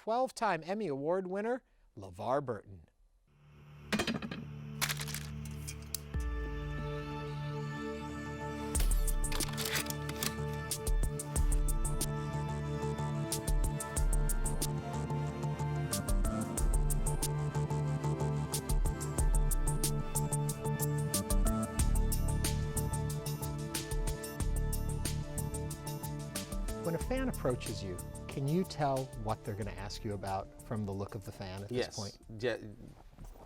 12-time Emmy Award winner, LeVar Burton. When a fan approaches you, can you tell what they're going to ask you about from the look of the fan at this point? Yes,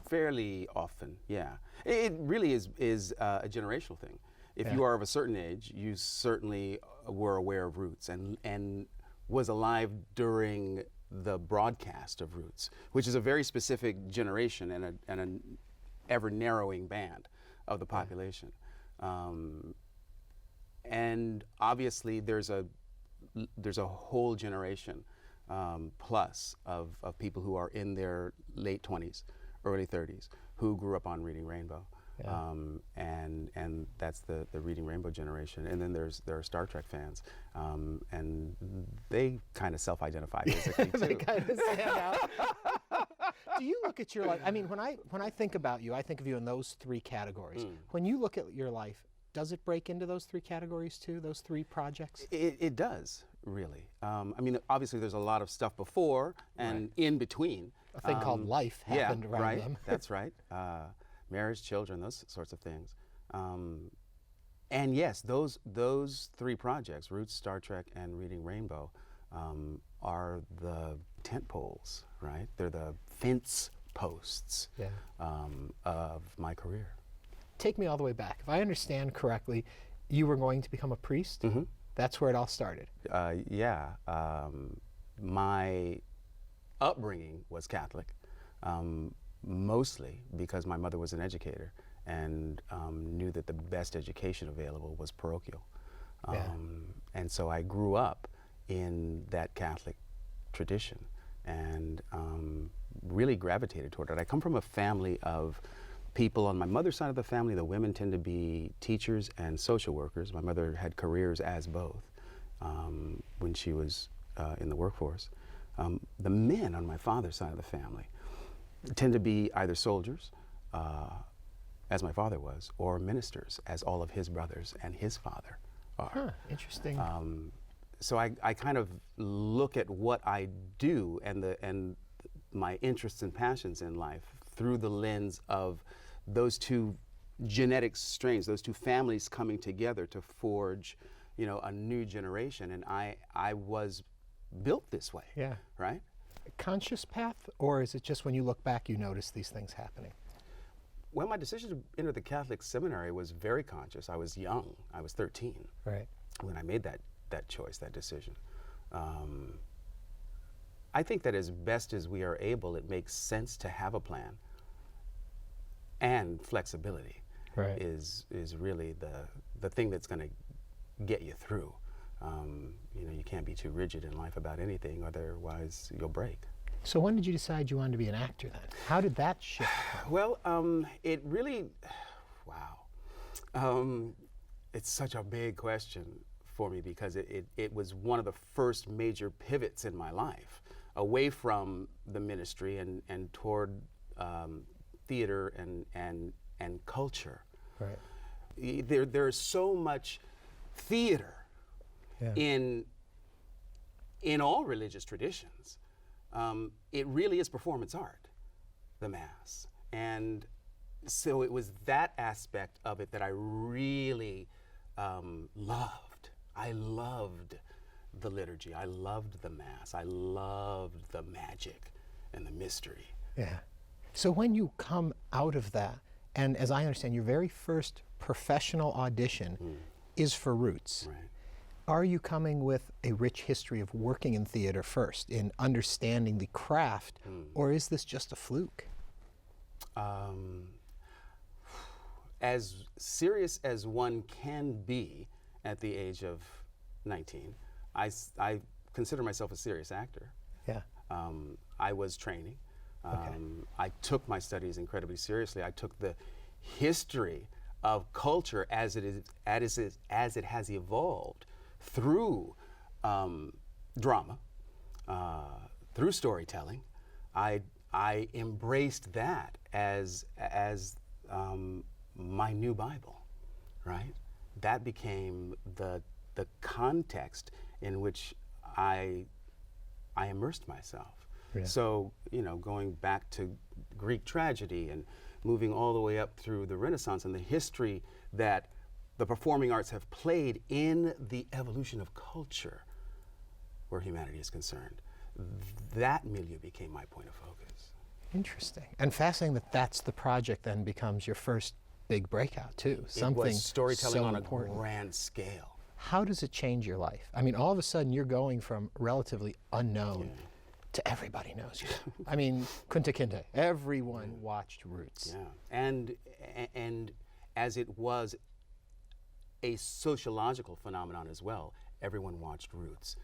fairly often, yeah. It really is a generational thing. If you are of a certain age, you certainly were aware of Roots and was alive during the broadcast of Roots, which is a very specific generation and an ever-narrowing band of the population. And obviously there's a whole generation plus of people who are in their late 20s, early 30s, who grew up on Reading Rainbow. Yeah. And that's the Reading Rainbow generation. And then there are Star Trek fans, and they kind of self-identify basically too. They kind of stand out. Do you look at your life, I mean, when I think about you, I think of you in those three categories. When you look at your life, does it break into those three categories too, those three projects? It does, really. I mean, obviously there's a lot of stuff before and in between. A thing called life happened around them. That's right. Marriage, children, those sorts of things. And yes, those three projects, Roots, Star Trek, and Reading Rainbow, are the tent poles, right? They're the fence posts of my career. Take me all the way back. If I understand correctly, you were going to become a priest? Mm-hmm. That's where it all started. Yeah. My upbringing was Catholic, mostly because my mother was an educator and knew that the best education available was parochial. And so I grew up in that Catholic tradition and really gravitated toward it. I come from a family of people on my mother's side of the family. The women tend to be teachers and social workers. My mother had careers as both when she was in the workforce. The men on my father's side of the family tend to be either soldiers, as my father was, or ministers, as all of his brothers and his father are. Huh, interesting. So I kind of look at what I do and my interests and passions in life through the lens of those two genetic strains, those two families coming together to forge, you know, a new generation. And I was built this way. Yeah. Right? A conscious path, or is it just when you look back you notice these things happening? Well, my decision to enter the Catholic seminary was very conscious. I was young. I was 13 when I made that choice, that decision. I think that as best as we are able, it makes sense to have a plan, and flexibility is really the thing that's going to get you through. You know, you can't be too rigid in life about anything, otherwise you'll break. So when did you decide you wanted to be an actor then? How did that shift? Well, it really, wow. It's such a big question for me because it was one of the first major pivots in my life, away from the ministry and toward theater and culture. Right. There's so much theater in all religious traditions. It really is performance art, the Mass. And so it was that aspect of it that I really loved. I loved the liturgy. I loved the Mass. I loved the magic and the mystery. Yeah. So when you come out of that, and as I understand, your very first professional audition is for Roots. Right. Are you coming with a rich history of working in theater first, in understanding the craft, or is this just a fluke? As serious as one can be at the age of 19, I consider myself a serious actor. Yeah. I was training. I took my studies incredibly seriously. I took the history of culture as it has evolved through drama, through storytelling, I embraced that as my new Bible, right? That became the context in which I immersed myself. Yeah. So, you know, going back to Greek tragedy and moving all the way up through the Renaissance and the history that the performing arts have played in the evolution of culture where humanity is concerned, that milieu became my point of focus. Interesting. And fascinating that that's the project then becomes your first big breakout too. Something it was storytelling so on important. A grand scale. How does it change your life? I mean, all of a sudden you're going from relatively unknown to everybody knows you. I mean, Kunta Kinte, everyone watched Roots. Yeah, and as it was a sociological phenomenon as well, everyone watched Roots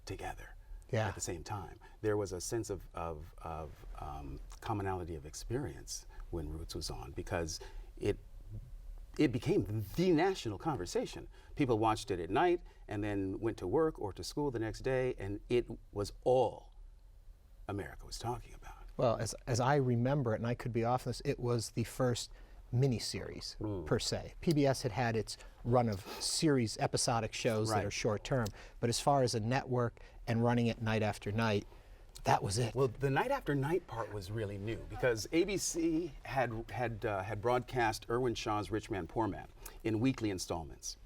together at the same time. There was a sense of commonality of experience when Roots was on, because it became the national conversation. People watched it at night and then went to work or to school the next day, and it was all America was talking about. Well, as I remember it, and I could be off this, it was the first miniseries per se. PBS had had its run of series, episodic shows that are short term, but as far as a network and running it night after night, that was it. Well, the night after night part was really new because ABC had broadcast Irwin Shaw's Rich Man, Poor Man in weekly installments,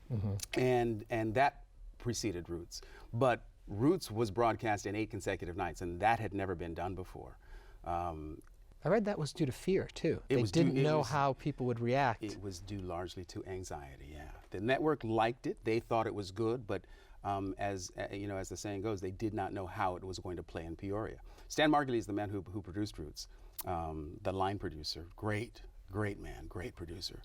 and that preceded Roots. But Roots was broadcast in 8 consecutive nights, and that had never been done before. I read that was due to fear too. They didn't know how people would react. It was due largely to anxiety. Yeah, the network liked it; they thought it was good, but as you know, as the saying goes, they did not know how it was going to play in Peoria. Stan Margulies is the man who produced Roots, the line producer, great man, great producer.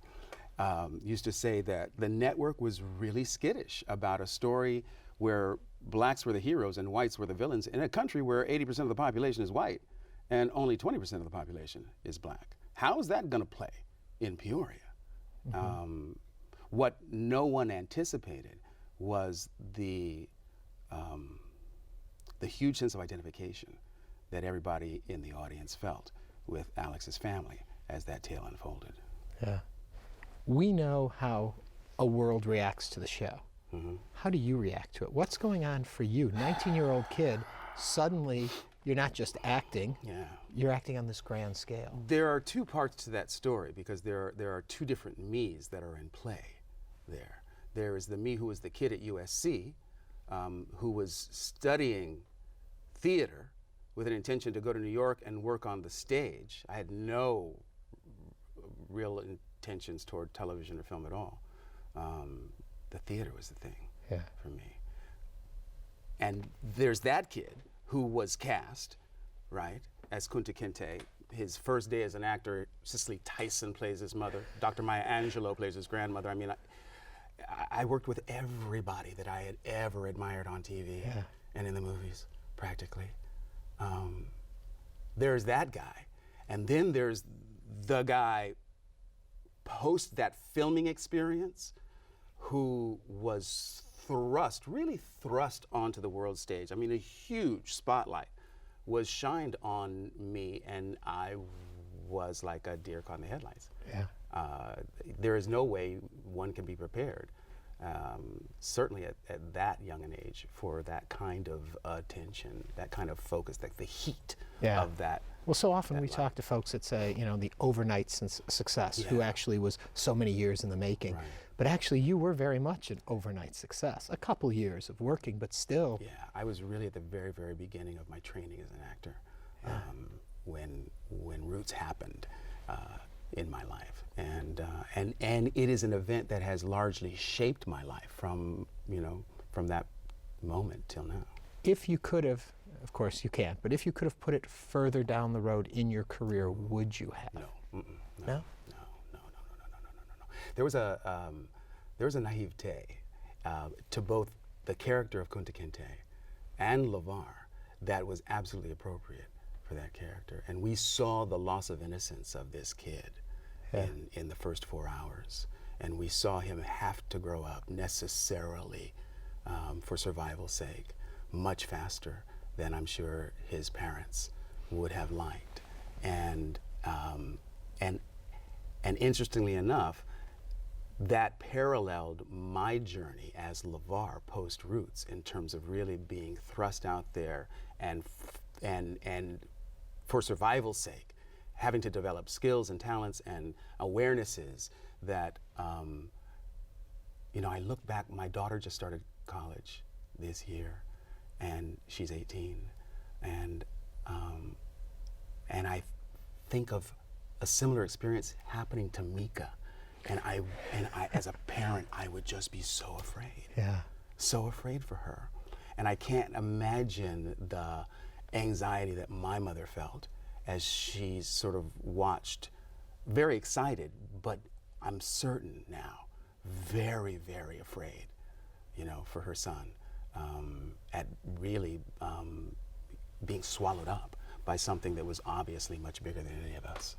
Used to say that the network was really skittish about a story where blacks were the heroes and whites were the villains in a country where 80% of the population is white and only 20% of the population is black. How is that going to play in Peoria? What no one anticipated was the huge sense of identification that everybody in the audience felt with Alex's family as that tale unfolded. Yeah. We know how a world reacts to the show. How do you react to it? What's going on for you? 19-year-old kid, suddenly you're not just acting, you're acting on this grand scale. There are two parts to that story because there are two different me's that are in play there. There is the me who was the kid at USC, who was studying theater with an intention to go to New York and work on the stage. I had no real intentions toward television or film at all. The theater was the thing for me. And there's that kid who was cast, right, as Kunta Kinte. His first day as an actor, Cicely Tyson plays his mother. Dr. Maya Angelou plays his grandmother. I mean, I worked with everybody that I had ever admired on TV and in the movies, practically. There's that guy. And then there's the guy post that filming experience who was really thrust onto the world stage. I mean, a huge spotlight was shined on me, and I was like a deer caught in the headlights. There is no way one can be prepared, certainly at that young an age, for that kind of attention, that kind of focus, like the heat of that. Well, so often we talk to folks that say, you know, the overnight success, who actually was so many years in the making. But actually, you were very much an overnight success. A couple years of working, but still. Yeah, I was really at the very, very beginning of my training as an actor when Roots happened in my life, and it is an event that has largely shaped my life from that moment till now. If you could have, of course you can't, but if you could have put it further down the road in your career, would you have? No. No? There was a naivete to both the character of Kunta Kinte and LeVar that was absolutely appropriate for that character. And we saw the loss of innocence of this kid in the first 4 hours. And we saw him have to grow up necessarily for survival's sake much faster than I'm sure his parents would have liked. And interestingly enough, that paralleled my journey as LeVar post-Roots in terms of really being thrust out there and for survival's sake, having to develop skills and talents and awarenesses that, I look back, my daughter just started college this year and she's 18. And I think of a similar experience happening to Mika. And I, as a parent, I would just be so afraid. Yeah. So afraid for her. And I can't imagine the anxiety that my mother felt as she sort of watched, very excited, but I'm certain now, very, very afraid, for her son, at really being swallowed up by something that was obviously much bigger than any of us.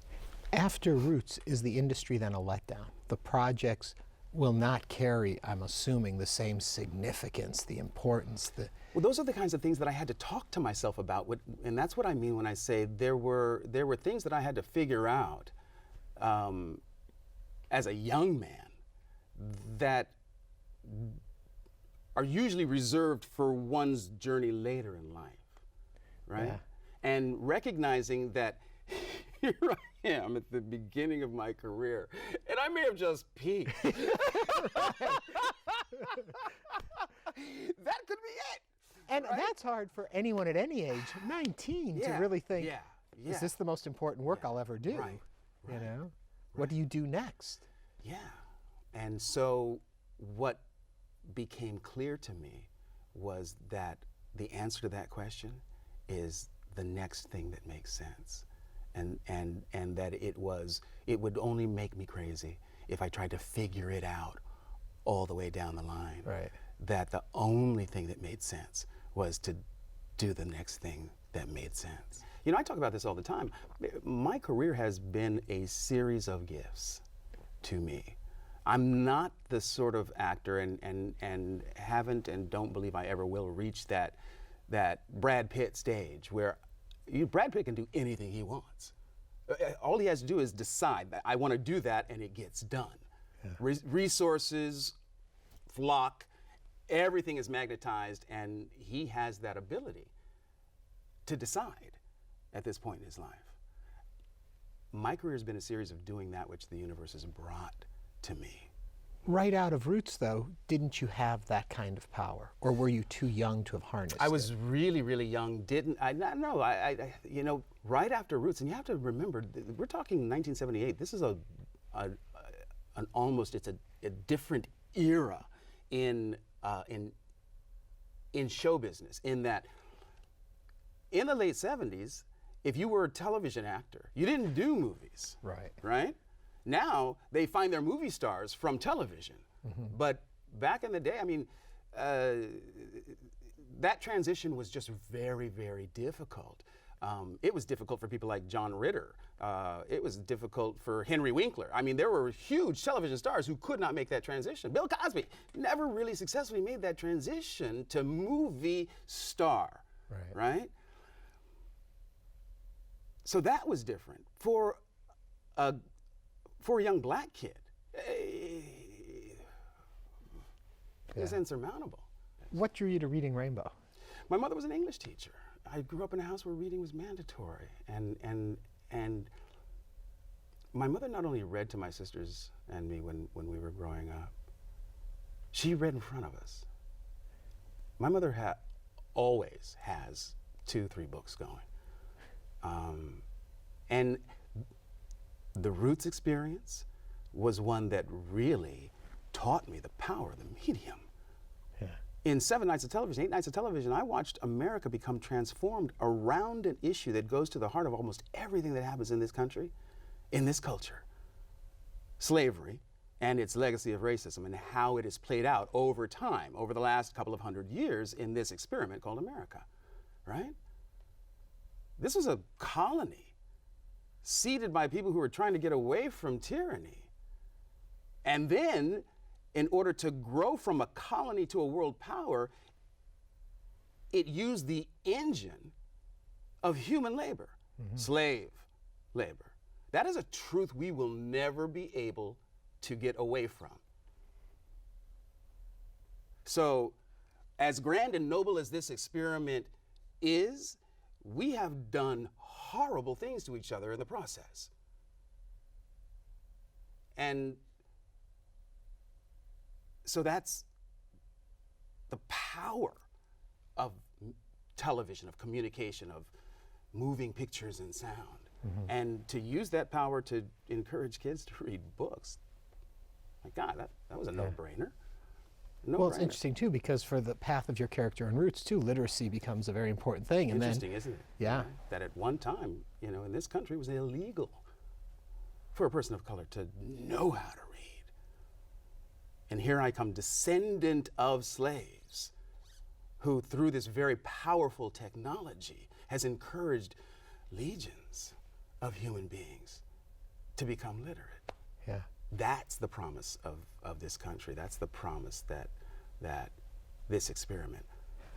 After Roots, is the industry then a letdown? The projects will not carry, I'm assuming, the same significance, the importance. Well, those are the kinds of things that I had to talk to myself about, and that's what I mean when I say there were things that I had to figure out as a young man that are usually reserved for one's journey later in life, right? Yeah. And recognizing that here I am at the beginning of my career, and I may have just peaked. That could be it. And right? that's hard for anyone at any age, 19, to really think, is this the most important work I'll ever do? Right. You know? What do you do next? Yeah. And so what became clear to me was that the answer to that question is the next thing that makes sense. And that it would only make me crazy if I tried to figure it out all the way down the line. Right. That the only thing that made sense was to do the next thing that made sense. I talk about this all the time. My career has been a series of gifts to me. I'm not the sort of actor and haven't and don't believe I ever will reach that Brad Pitt stage where Brad Pitt can do anything he wants. All he has to do is decide that I want to do that, and it gets done. Yeah. Resources, flock, everything is magnetized, and he has that ability to decide at this point in his life. My career has been a series of doing that which the universe has brought to me. Right out of Roots, though, didn't you have that kind of power, or were you too young to have harnessed it? I was really, really young. Right after Roots, and you have to remember, we're talking 1978. This is it's a different era in show business. In that, in the late 70s, if you were a television actor, you didn't do movies. Right. Right. Now they find their movie stars from television. Mm-hmm. But back in the day, that transition was just very, very difficult. It was difficult for people like John Ritter. It was difficult for Henry Winkler. There were huge television stars who could not make that transition. Bill Cosby never really successfully made that transition to movie star. Right? So that was different. For a young black kid, it's insurmountable. What drew you to reading Rainbow? My mother was an English teacher. I grew up in a house where reading was mandatory, and my mother not only read to my sisters and me when we were growing up, she read in front of us. My mother always has 2-3 books going, and the Roots experience was one that really taught me the power of the medium. Yeah. In 7 nights of television, 8 nights of television, I watched America become transformed around an issue that goes to the heart of almost everything that happens in this country, in this culture. Slavery and its legacy of racism and how it has played out over time, over the last couple of 100 years in this experiment called America, right? This was a colony seeded by people who were trying to get away from tyranny. And then, in order to grow from a colony to a world power, it used the engine of human labor, slave labor. That is a truth we will never be able to get away from. So, as grand and noble as this experiment is, we have done horrible things to each other in the process. And so that's the power of television, of communication, of moving pictures and sound. And to use that power to encourage kids to read books, my God, that was a no-brainer. Well, it's interesting too, because for the path of your character and roots too, literacy becomes a very important thing. And Interesting, isn't it? Yeah. That at one time, you know, in this country, it was illegal for a person of color to know how to read. And here I come, descendant of slaves, who through this very powerful technology has encouraged legions of human beings to become literate. Yeah. That's the promise of this country. That's the promise that this experiment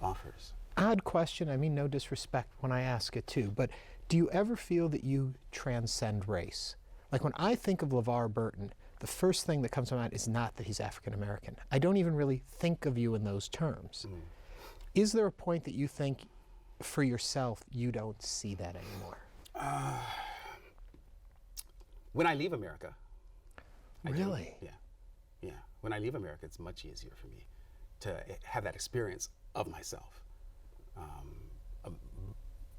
offers. Odd question, I mean no disrespect when I ask it too, but do you ever feel that you transcend race? Like when I think of LeVar Burton, the first thing that comes to mind is not that he's African American. I don't even really think of you in those terms. Is there a point that you think for yourself you don't see that anymore? When I leave America. Really? Yeah. When I leave America, it's much easier for me to have that experience of myself.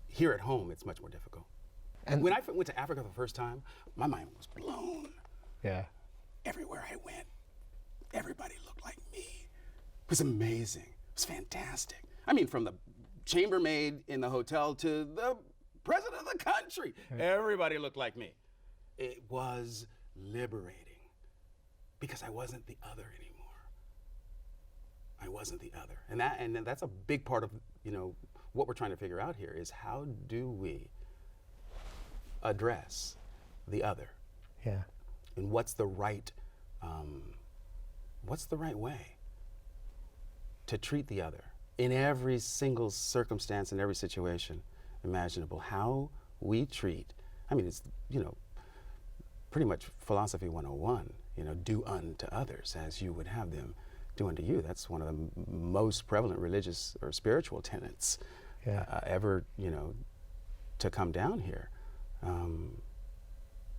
Here at home, it's much more difficult. And when I went to Africa the first time, my mind was blown. Yeah. Everywhere I went, everybody looked like me. It was amazing. It was fantastic. I mean, from the chambermaid in the hotel to the president of the country, everybody looked like me. It was liberating because I wasn't the other anymore. I wasn't the other. And that's a big part of, you know, what we're trying to figure out here is how do we address the other? Yeah. And what's the right way to treat the other in every single circumstance, in every situation imaginable? How we treat, I mean, it's, you know, pretty much philosophy 101, you know, do unto others as you would have them do unto you. That's one of the most prevalent religious or spiritual tenets ever, you know, to come down here.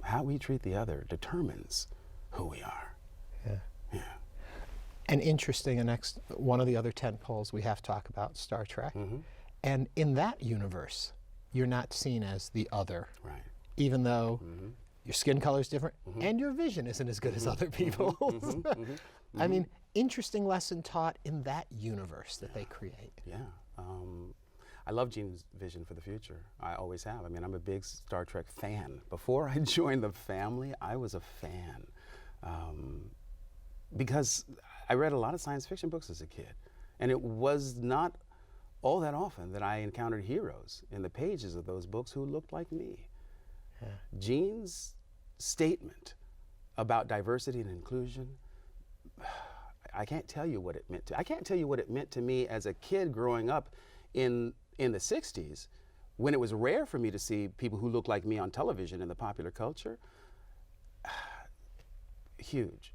How we treat the other determines who we are. Yeah. And interesting, one of the other tentpoles we have to talk about, Star Trek. And in that universe, you're not seen as the other. Right. Even though your skin color is different and your vision isn't as good as other people's. I mean, interesting lesson taught in that universe that they create. Yeah. I love Gene's vision for the future. I always have. I mean, I'm a big Star Trek fan. Before I joined the family, I was a fan. Because I read a lot of science fiction books as a kid. And it was not all that often that I encountered heroes in the pages of those books who looked like me. Gene's statement about diversity and inclusion, I can't tell you what it meant to. I can't tell you what it meant to me as a kid growing up in the 60s, when it was rare for me to see people who looked like me on television in the popular culture. Huge.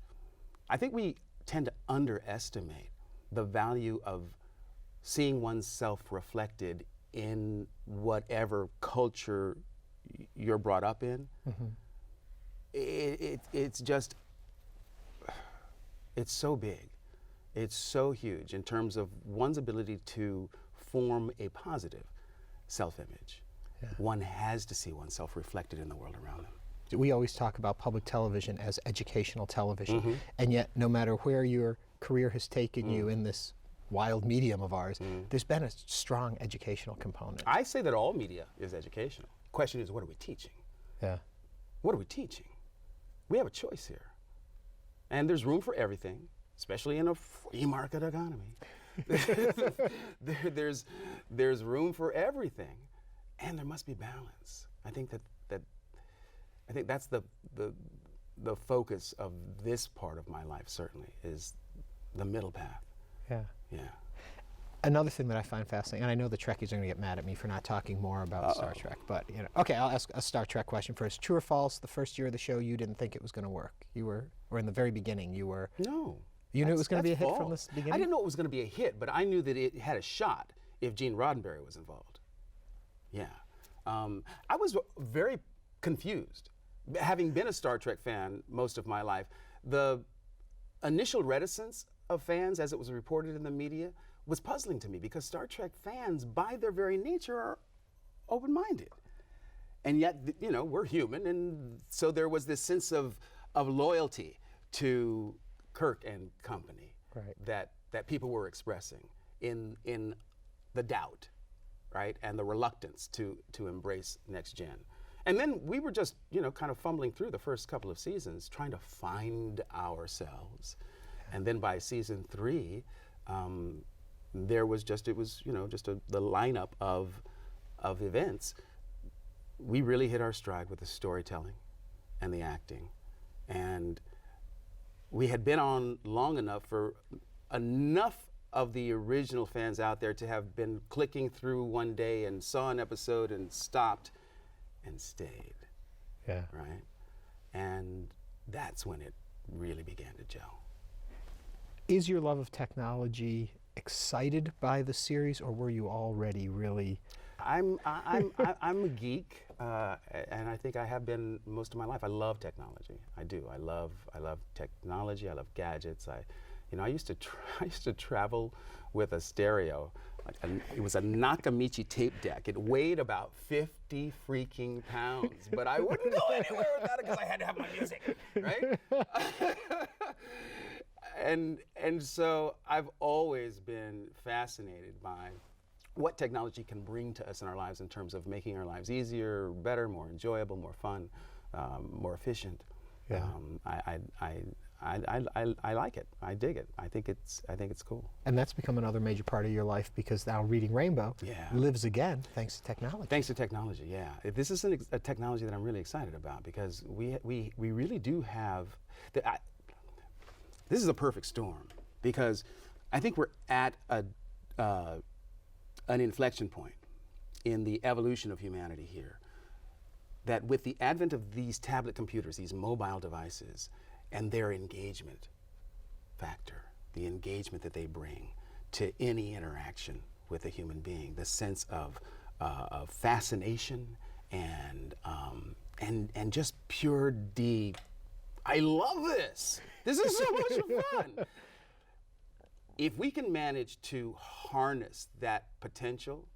I think we tend to underestimate the value of seeing oneself reflected in whatever culture you're brought up in. It's just, it's so big. It's so huge in terms of one's ability to form a positive self-image. One has to see oneself reflected in the world around them. We always talk about public television as educational television, and yet no matter where your career has taken you in this wild medium of ours, there's been a strong educational component. I say that all media is educational. Question is, what are we teaching? What are we teaching? We have a choice here. And there's room for everything, especially in a free market economy. there's room for everything, and there must be balance. I think that's the focus of this part of my life. Certainly is the middle path. Yeah. Another thing that I find fascinating, and I know the Trekkies are going to get mad at me for not talking more about Star Trek, but okay, I'll ask a Star Trek question first. True or false? The first year of the show, you didn't think it was going to work. Or in the very beginning, you were. No. You knew it was going to be a hit false. from the beginning. I didn't know it was going to be a hit, but I knew that it had a shot if Gene Roddenberry was involved. Yeah, I was very confused, having been a Star Trek fan most of my life. The initial reticence of fans, as it was reported in the media, was puzzling to me because Star Trek fans, by their very nature, are open-minded. And yet, we're human, and so there was this sense of loyalty to Kirk and company, right, that people were expressing in the doubt, right, and the reluctance to embrace Next Gen. And then we were just, kind of fumbling through the first couple of seasons, trying to find ourselves. And then by season 3, there was just, the lineup of events. We really hit our stride with the storytelling and the acting. And we had been on long enough for enough of the original fans out there to have been clicking through one day and saw an episode and stopped and stayed. Yeah. Right? And that's when it really began to gel. Is your love of technology excited by the series, or were you already really? I'm a geek, and I think I have been most of my life. I love technology. I do. I love technology. I love gadgets. I used to travel with a stereo. It was a Nakamichi tape deck. It weighed about 50 freaking pounds, but I wouldn't go anywhere without it because I had to have my music, right? And so I've always been fascinated by what technology can bring to us in our lives in terms of making our lives easier, better, more enjoyable, more fun, more efficient. Yeah. I like it. I dig it. I think it's cool. And that's become another major part of your life because now Reading Rainbow lives again thanks to technology. Thanks to technology, yeah. This is a technology that I'm really excited about because we really do have. This is a perfect storm because I think we're at an inflection point in the evolution of humanity here. That with the advent of these tablet computers, these mobile devices, and their engagement factor, the engagement that they bring to any interaction with a human being, the sense of fascination and just pure deep. I love this. This is so much fun. If we can manage to harness that potential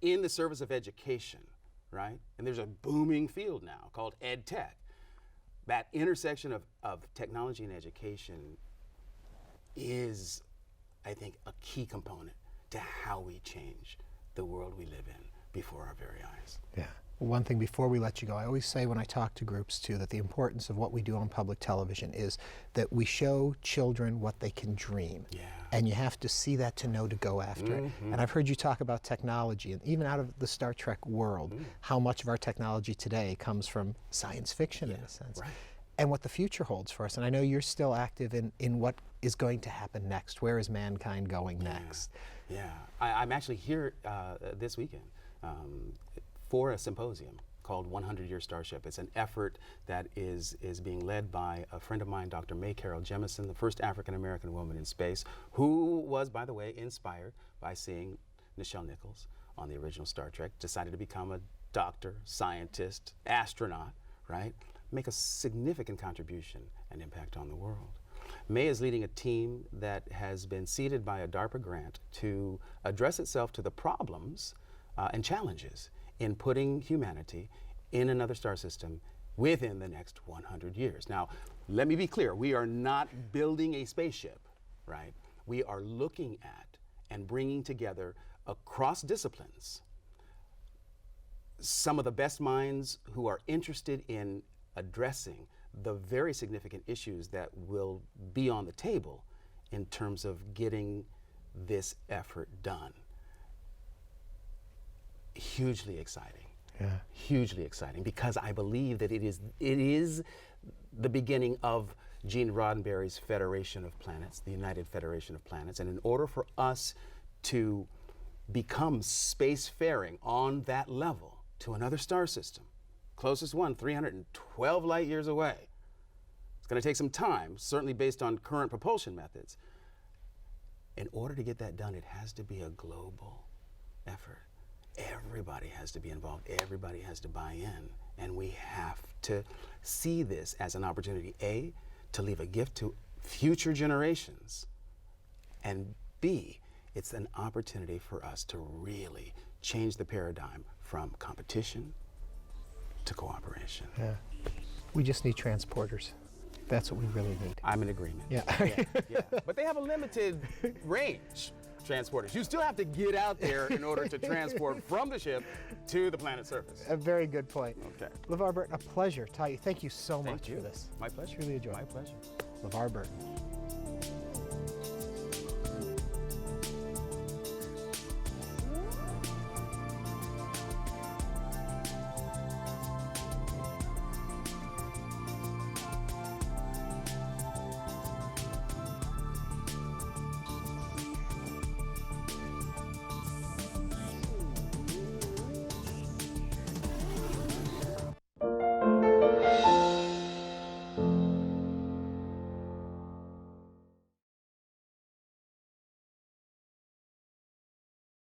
in the service of education, right? And there's a booming field now called ed tech. That intersection of technology and education is, I think, a key component to how we change the world we live in before our very eyes. Yeah. One thing before we let you go, I always say when I talk to groups too, that the importance of what we do on public television is that we show children what they can dream. Yeah. And you have to see that to know to go after it. And I've heard you talk about technology, and even out of the Star Trek world, how much of our technology today comes from science fiction in a sense. Right. And what the future holds for us. And I know you're still active in what is going to happen next. Where is mankind going next? Yeah. I'm actually here this weekend for a symposium called 100-Year Starship. It's an effort that is being led by a friend of mine, Dr. May Carroll Jemison, the first African-American woman in space, who was, by the way, inspired by seeing Nichelle Nichols on the original Star Trek, decided to become a doctor, scientist, astronaut, right? Make a significant contribution and impact on the world. May is leading a team that has been seeded by a DARPA grant to address itself to the problems and challenges in putting humanity in another star system within the next 100 years. Now, let me be clear, we are not building a spaceship, right? We are looking at and bringing together across disciplines some of the best minds who are interested in addressing the very significant issues that will be on the table in terms of getting this effort done. Hugely exciting. Yeah. Hugely exciting because I believe that it is the beginning of Gene Roddenberry's Federation of Planets, the United Federation of Planets. And in order for us to become spacefaring on that level to another star system. Closest one, 312 light years away. It's going to take some time, certainly based on current propulsion methods. In order to get that done, it has to be a global effort. Everybody has to be involved. Everybody has to buy in. And we have to see this as an opportunity, A, to leave a gift to future generations, and B, it's an opportunity for us to really change the paradigm from competition to cooperation. Yeah. We just need transporters. That's what we really need. I'm in agreement. Yeah. Yeah. But they have a limited range, transporters. You still have to get out there in order to transport from the ship to the planet's surface. A very good point. Okay. LeVar Burton, a pleasure. Thank you so much for this. My pleasure. Truly enjoyed. My pleasure. LeVar Burton.